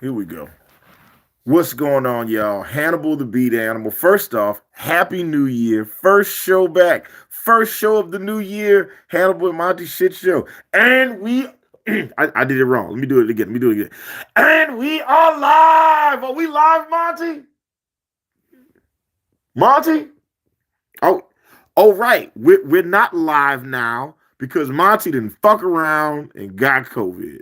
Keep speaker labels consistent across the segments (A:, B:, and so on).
A: Here we go. What's going on, y'all? Hannibal the Beat Animal. First off, Happy New Year. First show back. First show of the new year. Hannibal and Monty shit show. And we I did it wrong. Let me do it again. And we are live. Are we live, Monty? Monty? Oh, right. We're not live now because Monty didn't fuck around and got COVID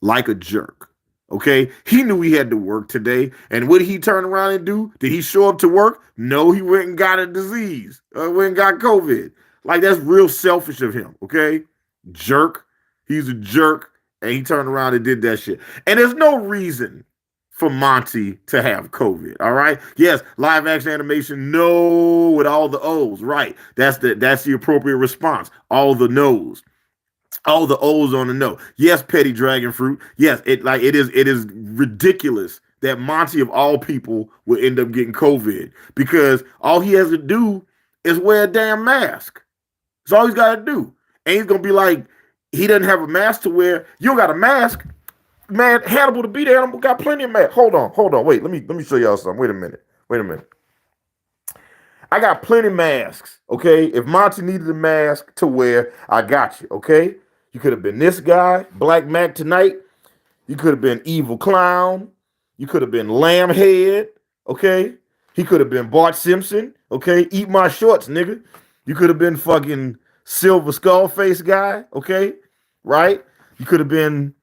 A: like a jerk. Okay, he knew he had to work today, and what did he turn around and do? Did he show up to work? No, he went and got a disease. Went and got COVID. Like, that's real selfish of him. Okay, jerk. He's a jerk, and he turned around and did that shit. And there's no reason for Monty to have COVID. All right. Yes, live action animation. No, with all the O's. Right. That's the appropriate response. All the no's. All the O's on the no. Yes, petty dragon fruit. Yes, it is ridiculous that Monty of all people will end up getting COVID because all he has to do is wear a damn mask. That's all he's got to do. And he's gonna be like, he doesn't have a mask to wear. You don't got a mask, man. Hannibal the Beat Animal got plenty of masks. Hold on. Wait, let me show y'all something. Wait a minute. I got plenty of masks. Okay, if Monty needed a mask to wear, I got you. Okay. You could have been this guy, Black Mac Tonight. You could have been Evil Clown. You could have been Lambhead, okay? He could have been Bart Simpson, okay? Eat my shorts, nigga. You could have been fucking Silver Skullface guy, okay? Right? You could have been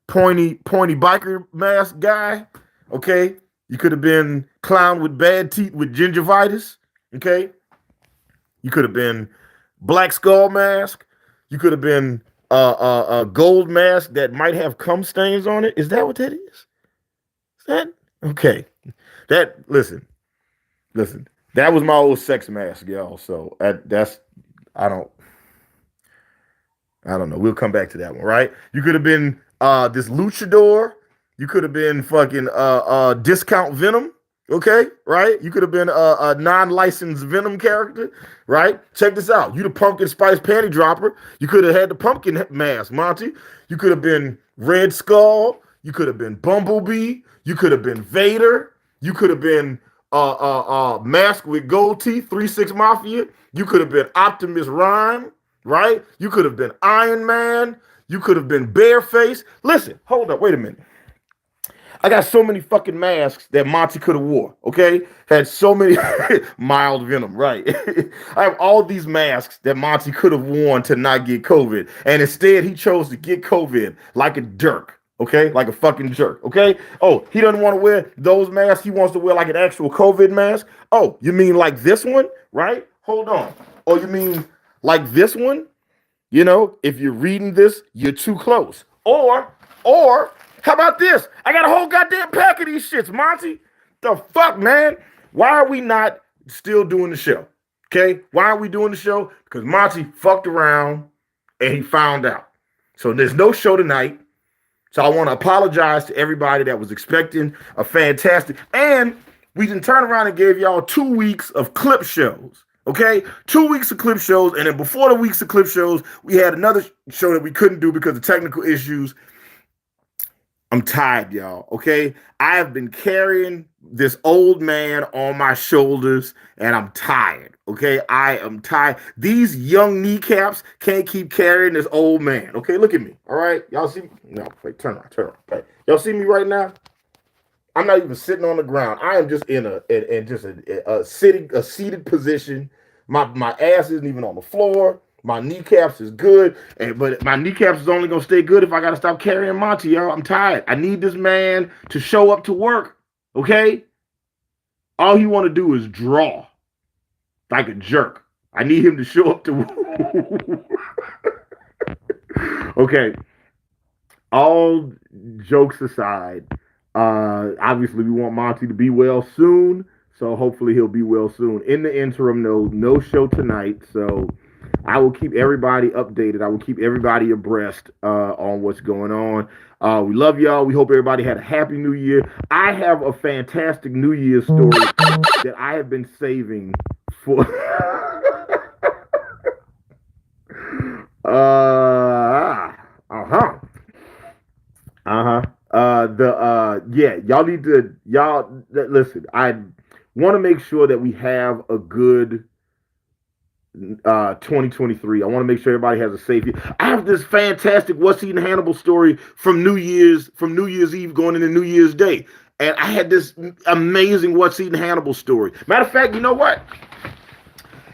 A: pointy biker mask guy, okay? You could have been clown with bad teeth with gingivitis, okay? You could have been Black Skull mask. You could have been a gold mask that might have cum stains on it. Is that what that is? Is that okay? Listen. That was my old sex mask, y'all. So that's I don't know. We'll come back to that one, right? You could have been this luchador. You could have been fucking discount Venom. Okay, right? You could have been a non-licensed Venom character, right? Check this out. You the pumpkin spice panty dropper. You could have had the pumpkin mask, Monty. You could have been Red Skull. You could have been Bumblebee. You could have been Vader. You could have been Mask with gold teeth, 3-6 Mafia. You could have been Optimus Rhyme, right? You could have been Iron Man. You could have been Bareface. Listen, hold up, wait a minute. I got so many fucking masks that Monty could have wore, okay? Had so many mild Venom, right? I have all these masks that Monty could have worn to not get COVID. And instead, he chose to get COVID like a jerk, okay? Like a fucking jerk, okay? Oh, he doesn't want to wear those masks. He wants to wear like an actual COVID mask. Oh, you mean like this one, right? Hold on. Oh, you mean like this one? You know, if you're reading this, you're too close. Or, how about this? I got a whole goddamn pack of these shits, Monty. The fuck, man? Why are we not still doing the show? Okay? Why are we doing the show? Because Monty fucked around and he found out. So there's no show tonight. So I want to apologize to everybody that was expecting a fantastic. And we didn't turn around and gave y'all 2 weeks of clip shows. Okay? 2 weeks of clip shows. And then before the weeks of clip shows, we had another show that we couldn't do because of technical issues. I'm tired, y'all, okay? I have been carrying this old man on my shoulders, and I'm tired, okay? I am tired. These young kneecaps can't keep carrying this old man, okay? Look at me, all right? Y'all see me? No, wait, turn around. Wait. Y'all see me right now? I'm not even sitting on the ground. I am just in a seated position. My ass isn't even on the floor. My kneecaps is good, but my kneecaps is only going to stay good if I got to stop carrying Monty, y'all. I'm tired. I need this man to show up to work, okay? All he want to do is draw like a jerk. I need him to show up to work. Okay. All jokes aside, obviously we want Monty to be well soon, so hopefully he'll be well soon. In the interim, no show tonight, so I will keep everybody updated. I will keep everybody abreast on what's going on. We love y'all. We hope everybody had a happy new year. I have a fantastic New Year's story that I have been saving for. yeah, listen. I want to make sure that we have a good 2023. I want to make sure everybody has a safe year. I have this fantastic What's Eating Hannibal story from New Year's Eve going into New Year's Day. And I had this amazing What's Eating Hannibal story. Matter of fact, you know what?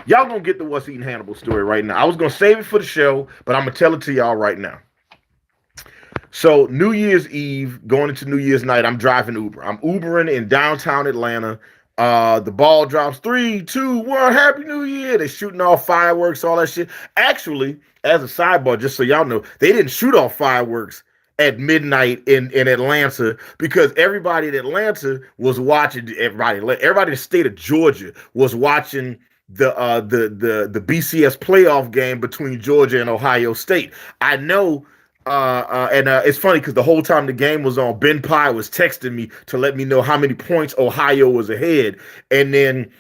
A: Y'all gonna get the What's Eating Hannibal story right now. I was gonna save it for the show, but I'm gonna tell it to y'all right now. So New Year's Eve, going into New Year's night, I'm driving Uber. I'm Ubering in downtown Atlanta. The ball drops 3, 2, 1, Happy New Year. They're shooting off fireworks, all that shit. Actually, as a sidebar, just so y'all know, they didn't shoot off fireworks at midnight in Atlanta because everybody in Atlanta was watching. Everybody in the state of Georgia was watching the BCS playoff game between Georgia and Ohio State. I know. It's funny because the whole time the game was on, Ben Pye was texting me to let me know how many points Ohio was ahead. And then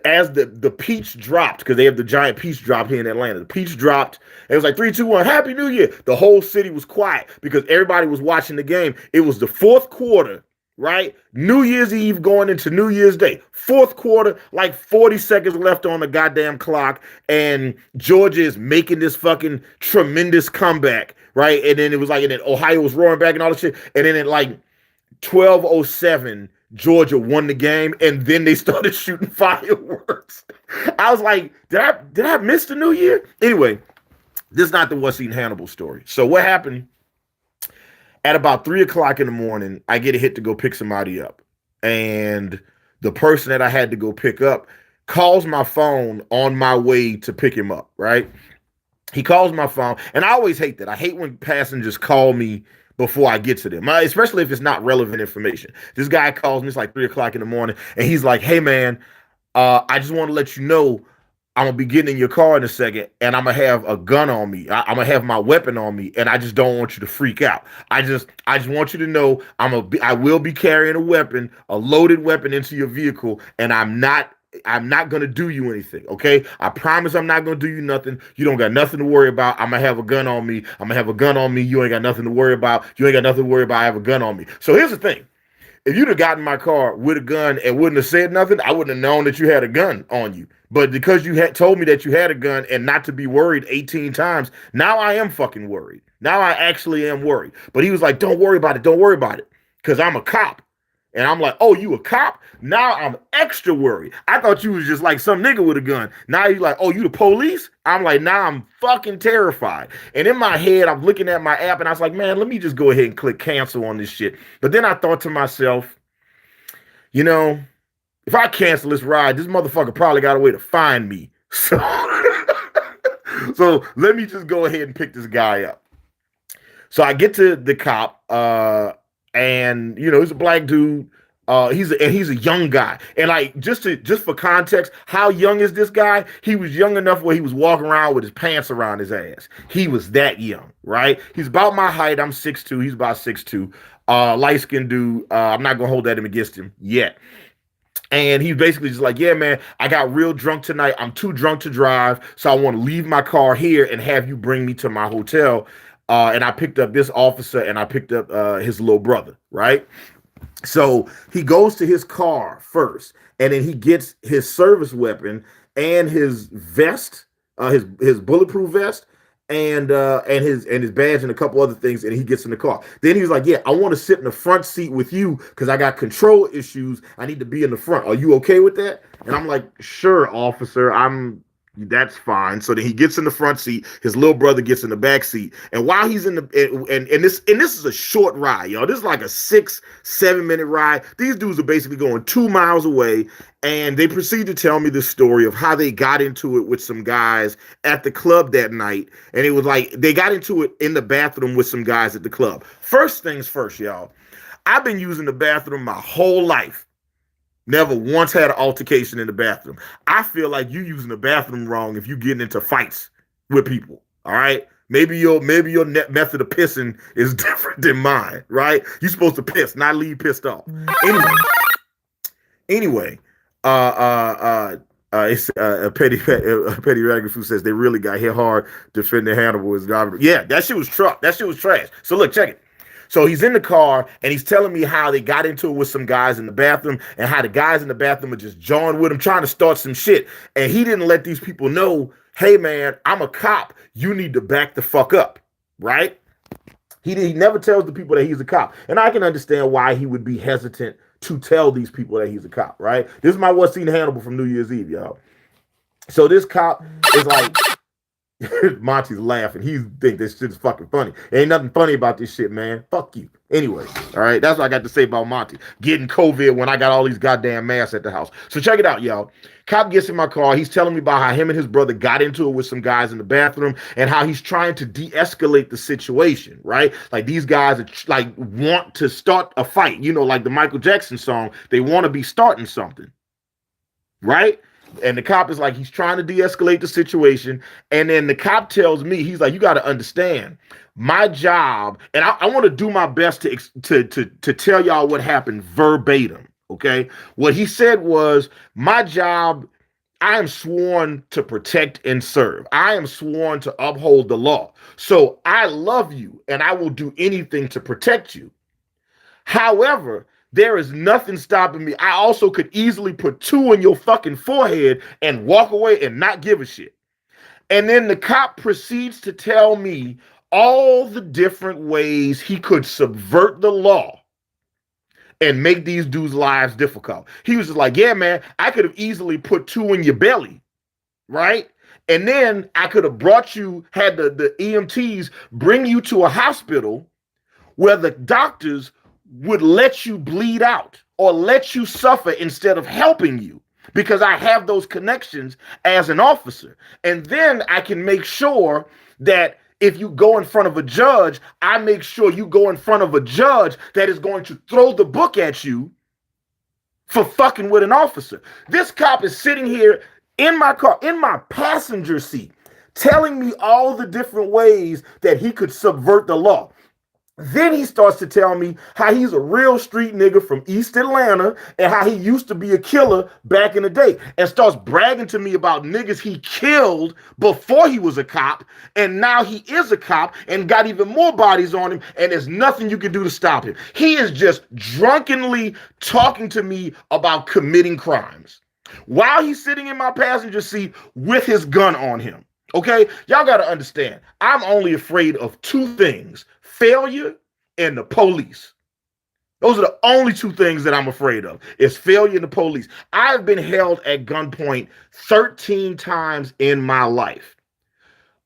A: as the peach dropped, because they have the giant peach drop here in Atlanta, the peach dropped. It was like 3, 2, 1, Happy New Year. The whole city was quiet because everybody was watching the game. It was the fourth quarter. Right? New Year's Eve going into New Year's Day. Fourth quarter, like 40 seconds left on the goddamn clock. And Georgia is making this fucking tremendous comeback. Right? And then it was like, and then Ohio was roaring back and all this shit. And then at like 12:07, Georgia won the game. And then they started shooting fireworks. I was like, did I miss the New Year? Anyway, this is not the What's Eating Hannibal story. So what happened? At about 3 o'clock in the morning, I get a hit to go pick somebody up. And the person that I had to go pick up calls my phone on my way to pick him up, right? He calls my phone. And I always hate that. I hate when passengers call me before I get to them, especially if it's not relevant information. This guy calls me, it's like 3 o'clock in the morning, and he's like, hey, man, I just want to let you know I'm going to be getting in your car in a second, and I'm going to have a gun on me. I'm going to have my weapon on me, and I just don't want you to freak out. I just want you to know I will be carrying a weapon, a loaded weapon into your vehicle, and I'm not going to do you anything, okay? I promise I'm not going to do you nothing. You don't got nothing to worry about. I'm going to have a gun on me. I'm going to have a gun on me. You ain't got nothing to worry about. You ain't got nothing to worry about. I have a gun on me. So here's the thing. If you'd have gotten in my car with a gun and wouldn't have said nothing, I wouldn't have known that you had a gun on you. But because you had told me that you had a gun and not to be worried 18 times, now I am fucking worried. Now I actually am worried. But he was like, don't worry about it. Don't worry about it. Because I'm a cop. And I'm like, oh, you a cop? Now I'm extra worried. I thought you was just like some nigga with a gun. Now you're like, oh, you the police? I'm like, now I'm fucking terrified. And in my head, I'm looking at my app and I was like, man, let me just go ahead and click cancel on this shit. But then I thought to myself, you know, if I cancel this ride, this motherfucker probably got a way to find me. So, so let me just go ahead and pick this guy up. So I get to the cop, and you know, he's a black dude. He's a young guy. And like just for context, how young is this guy? He was young enough where he was walking around with his pants around his ass. He was that young, right? He's about my height. I'm 6'2". He's about 6'2". Light-skinned dude. I'm not gonna hold that against him yet. And he's basically just like, yeah, man, I got real drunk tonight. I'm too drunk to drive. So I want to leave my car here and have you bring me to my hotel. And I picked up this officer and I picked up his little brother, right? So he goes to his car first, and then he gets his service weapon and his vest, his bulletproof vest, and his badge and a couple other things, and he gets in the car. Then he was like, yeah, I want to sit in the front seat with you because I got control issues. I need to be in the front. Are you okay with that? And I'm like, sure, officer, that's fine. So then he gets in the front seat. His little brother gets in the back seat. And while he's in the and this is a short ride, y'all. This is like a 6-7 minute ride. These dudes are basically going 2 miles away, and they proceed to tell me the story of how they got into it with some guys at the club that night. And it was like they got into it in the bathroom with some guys at the club. First things first, y'all. I've been using the bathroom my whole life. Never once had an altercation in the bathroom. I feel like you using the bathroom wrong if you getting into fights with people. All right. Maybe your method of pissing is different than mine, right? You're supposed to piss, not leave pissed off. Anyway, it's a petty ragged food says they really got hit hard defending Hannibal as garbage. Yeah, that shit was trash. So look, check it. So he's in the car and he's telling me how they got into it with some guys in the bathroom and how the guys in the bathroom are just jawing with him, trying to start some shit. And he didn't let these people know, hey, man, I'm a cop. You need to back the fuck up, right? He never tells the people that he's a cop. And I can understand why he would be hesitant to tell these people that he's a cop, right? This is my What's Seen Hannibal from New Year's Eve, y'all. So this cop is like, Monty's laughing. He think this shit's fucking funny. Ain't nothing funny about this shit, man. Fuck you. Anyway, all right, that's what I got to say about Monty. Getting COVID when I got all these goddamn masks at the house. So check it out, y'all. Cop gets in my car. He's telling me about how him and his brother got into it with some guys in the bathroom and how he's trying to de-escalate the situation, right? Like these guys are like want to start a fight, you know, like the Michael Jackson song. They want to be starting something, right? And the cop is like, he's trying to de-escalate the situation. And then the cop tells me, he's like, you got to understand my job. And I want to do my best to tell y'all what happened verbatim. Okay. What he said was, my job, I am sworn to protect and serve. I am sworn to uphold the law. So I love you and I will do anything to protect you. However, there is nothing stopping me. I also could easily put 2 in your fucking forehead and walk away and not give a shit. And then the cop proceeds to tell me all the different ways he could subvert the law and make these dudes' lives difficult. He was just like, yeah, man, I could have easily put 2 in your belly, right? And then I could have brought you, had the EMTs bring you to a hospital where the doctors would let you bleed out or let you suffer instead of helping you because I have those connections as an officer. And then I can make sure that if you go in front of a judge, I make sure you go in front of a judge that is going to throw the book at you for fucking with an officer. This cop is sitting here in my car, in my passenger seat, telling me all the different ways that he could subvert the law. Then he starts to tell me how he's a real street nigga from East Atlanta and how he used to be a killer back in the day, and starts bragging to me about niggas he killed before he was a cop, and now he is a cop and got even more bodies on him, and there's nothing you can do to stop him. He is just drunkenly talking to me about committing crimes while he's sitting in my passenger seat with his gun on him. Okay, y'all got to understand, I'm only afraid of 2 things: failure and the police. Those are the only 2 things that I'm afraid of, is failure and the police. I've been held at gunpoint 13 times in my life.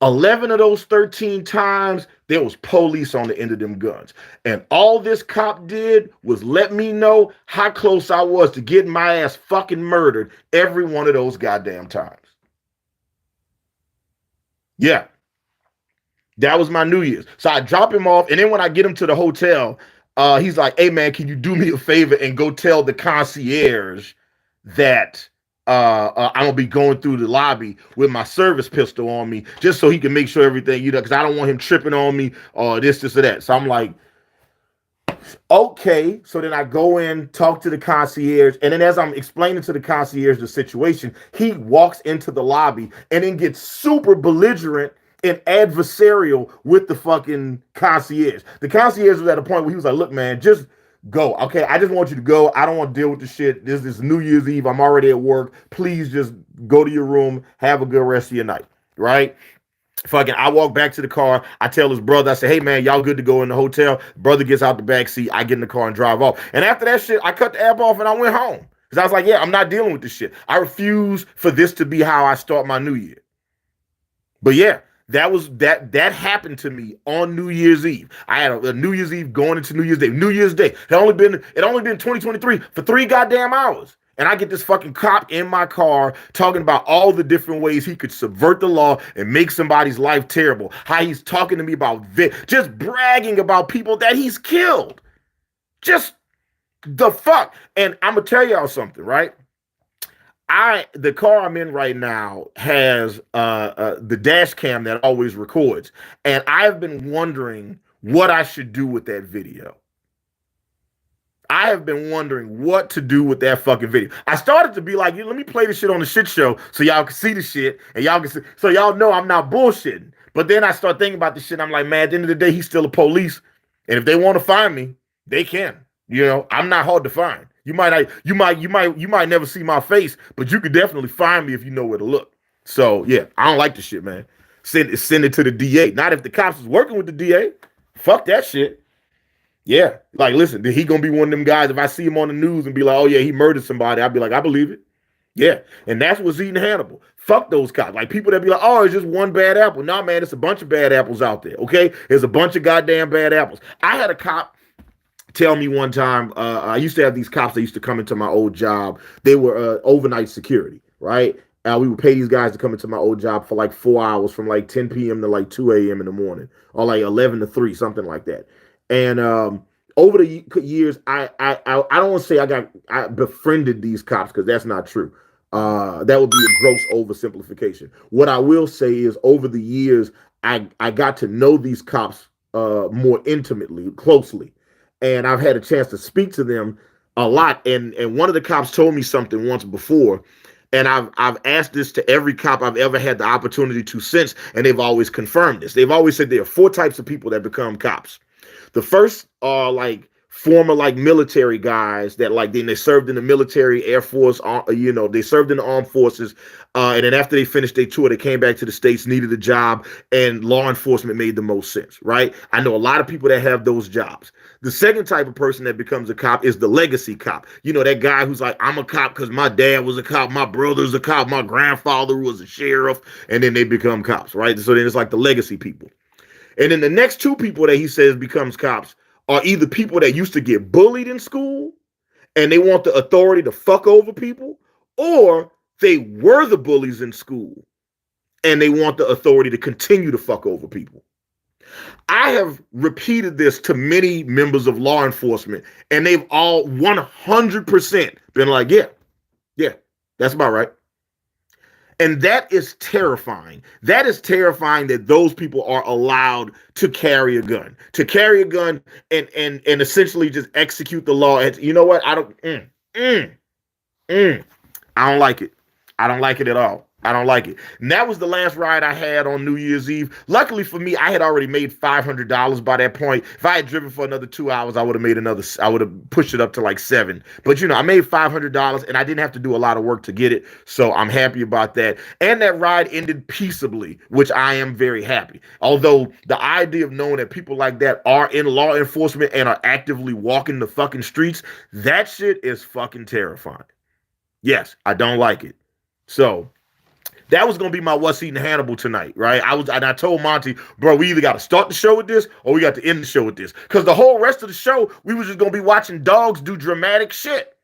A: 11 of those 13 times, there was police on the end of them guns. And all this cop did was let me know how close I was to getting my ass fucking murdered every one of those goddamn times. Yeah. That was my New Year's. So I drop him off. And then when I get him to the hotel, he's like, hey, man, can you do me a favor and go tell the concierge that I'm going to be going through the lobby with my service pistol on me, just so he can make sure everything, you know, because I don't want him tripping on me or this or that. So I'm like, okay. So then I go in, talk to the concierge. And then as I'm explaining to the concierge the situation, he walks into the lobby and then gets super belligerent and adversarial with the fucking concierge. The concierge was at a point where he was like, look, man, just go. Okay, I just want you to go. I don't want to deal with the shit. This is New Year's Eve. I'm already at work. Please just go to your room. Have a good rest of your night. Right? Fucking, I walk back to the car. I tell his brother, I say, hey, man, y'all good to go in the hotel. Brother gets out the back seat. I get in the car and drive off. And after that shit, I cut the app off and I went home. Because I was like, yeah, I'm not dealing with this shit. I refuse for this to be how I start my new year. But yeah, that happened to me on New Year's Eve. I had a New Year's Eve going into New Year's Day. New Year's Day. It only been 2023 for 3 goddamn hours. And I get this fucking cop in my car talking about all the different ways he could subvert the law and make somebody's life terrible. How he's talking to me about just bragging about people that he's killed. Just the fuck. And I'm gonna tell y'all something, right? The car I'm in right now has the dash cam that always records. And I've been wondering what I should do with that video. I have been wondering what to do with that fucking video. I started to be like, let me play this shit on the shit show so y'all can see the shit and y'all can see, so y'all know I'm not bullshitting. But then I start thinking about the shit. I'm like, man, at the end of the day, he's still a police. And if they want to find me, they can. You know, I'm not hard to find. You might never see my face, but you could definitely find me if you know where to look. So yeah, I don't like the shit, man. Send it to the DA. Not if the cops is working with the DA. Fuck that shit. Yeah, like listen, he gonna be one of them guys. If I see him on the news and be like, oh yeah, he murdered somebody, I'd be like, I believe it. Yeah, and that's what's eating Hannibal. Fuck those cops. Like people that be like, oh, it's just one bad apple. Nah, man, it's a bunch of bad apples out there. Okay, there's a bunch of goddamn bad apples. I had a cop tell me one time, I used to have these cops that used to come into my old job. They were overnight security, right? We would pay these guys to come into my old job for like 4 hours from like 10 p.m. to like 2 a.m. in the morning, or like 11 to 3, something like that. And over the years, I don't want to say I befriended these cops, because that's not true. That would be a gross oversimplification. What I will say is over the years, I got to know these cops more intimately, closely. And I've had a chance to speak to them a lot. And one of the cops told me something once before, and I've asked this to every cop I've ever had the opportunity to since, and they've always confirmed this. They've always said there are 4 types of people that become cops. The first are like former like military guys that like then they served in the military, Air Force, you know, they served in the armed forces. And then after they finished their tour, they came back to the States, needed a job, and law enforcement made the most sense, right? I know a lot of people that have those jobs. The second type of person that becomes a cop is the legacy cop. You know, that guy who's like, I'm a cop because my dad was a cop, my brother's a cop, my grandfather was a sheriff, and then they become cops, right? So then it's like the legacy people. And then the next 2 people that he says becomes cops are either people that used to get bullied in school and they want the authority to fuck over people, or they were the bullies in school and they want the authority to continue to fuck over people. I have repeated this to many members of law enforcement, and they've all 100% been like, yeah, that's about right. And that is terrifying. That is terrifying that those people are allowed to carry a gun, and essentially just execute the law. And you know what? I don't like it. I don't like it at all. I don't like it. And that was the last ride I had on New Year's Eve. Luckily for me, I had already made $500 by that point. If I had driven for another 2 hours, I would have pushed it up to like 7. But you know, I made $500 and I didn't have to do a lot of work to get it. So I'm happy about that. And that ride ended peaceably, which I am very happy. Although the idea of knowing that people like that are in law enforcement and are actively walking the fucking streets, that shit is fucking terrifying. Yes, I don't like it. So that was going to be my What's Eating Hannibal tonight, right? I told Monty, bro, we either got to start the show with this or we got to end the show with this. Because the whole rest of the show, we was just going to be watching dogs do dramatic shit,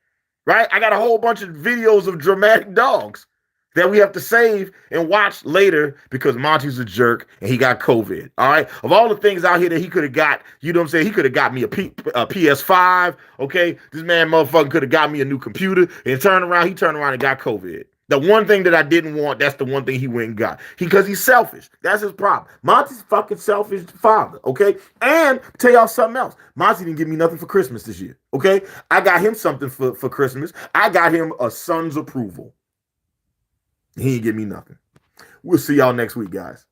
A: right? I got a whole bunch of videos of dramatic dogs that we have to save and watch later because Monty's a jerk and he got COVID, all right? Of all the things out here that he could have got, you know what I'm saying? He could have got me a PS5, okay? This man motherfucker could have got me a new computer, and he turned around and got COVID. The one thing that I didn't want, that's the one thing he went and got. Because he's selfish. That's his problem. Monty's fucking selfish father, okay? And tell y'all something else. Monty didn't give me nothing for Christmas this year, okay? I got him something for Christmas. I got him a son's approval. He didn't give me nothing. We'll see y'all next week, guys.